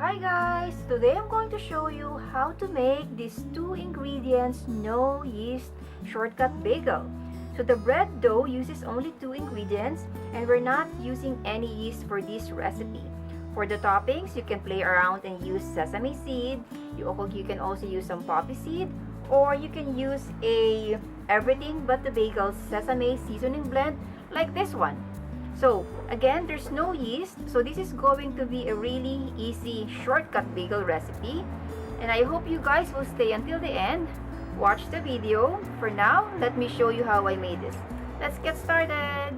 Hi guys! Today I'm going to show you how to make this 2 ingredients no yeast shortcut bagel. So the bread dough uses only 2 ingredients and we're not using any yeast for this recipe. For the toppings, you can play around and use sesame seed. You can also use some poppy seed, or you can use a everything but the bagel sesame seasoning blend like this one. So again, there's no yeast, so this is going to be a really easy shortcut bagel recipe, and I hope you guys will stay until the end. Watch the video. For now, let me show you how I made this. Let's get started.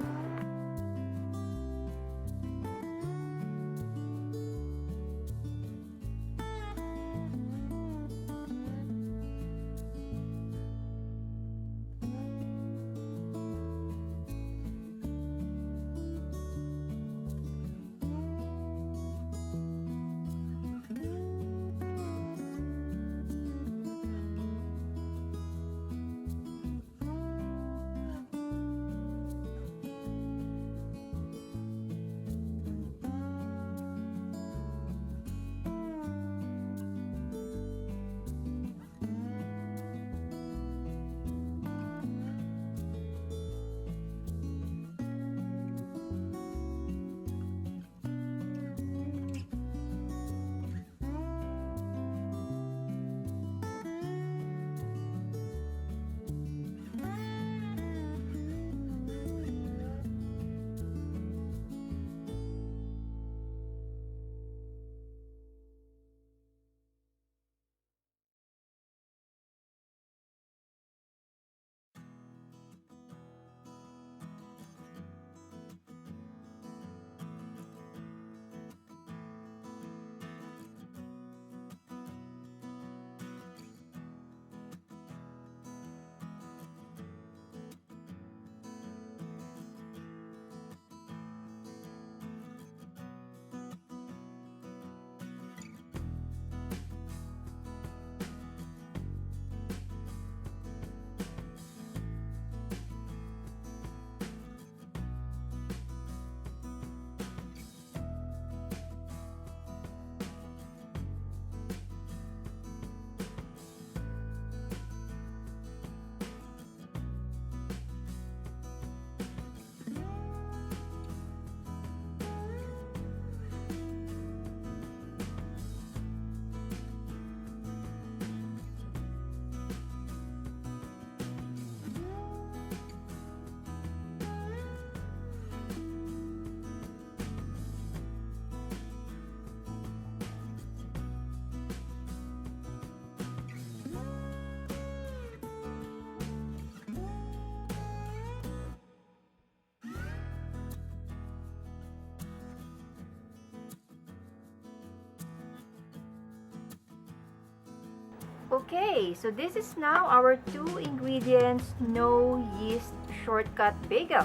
Okay, so this is now our 2 ingredients no yeast shortcut bagel.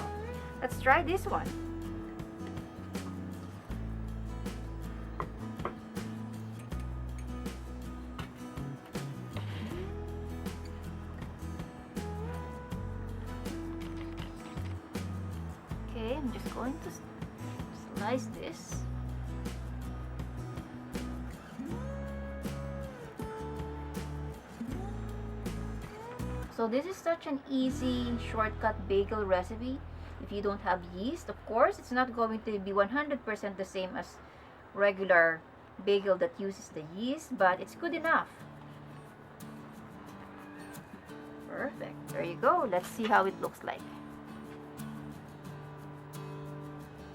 Let's try this one. Okay, I'm just going to slice this. So this is such an easy shortcut bagel recipe. If you don't have yeast, of course, it's not going to be 100% the same as regular bagel that uses the yeast, but it's good enough. Perfect. There you go. Let's see how it looks like.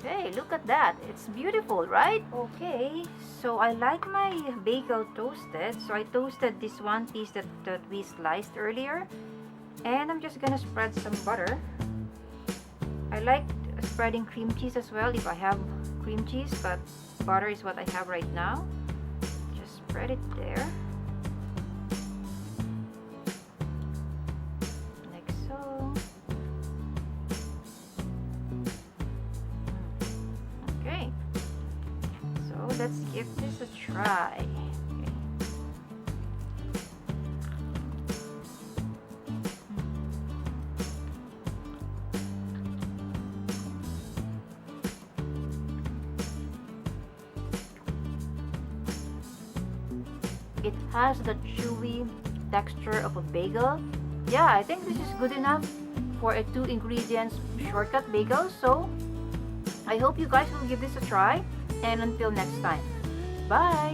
Okay, look at that. It's beautiful, right? Okay, so I like my bagel toasted. So I toasted this one piece that we sliced earlier. And I'm just gonna spread some butter. I like spreading cream cheese as well if I have cream cheese, but butter is what I have right now. Just spread it there. Like so. Okay. So let's give this a try. It has the chewy texture of a bagel. Yeah, I think this is good enough for a 2 ingredients shortcut bagel. So I hope you guys will give this a try, and until next time, bye!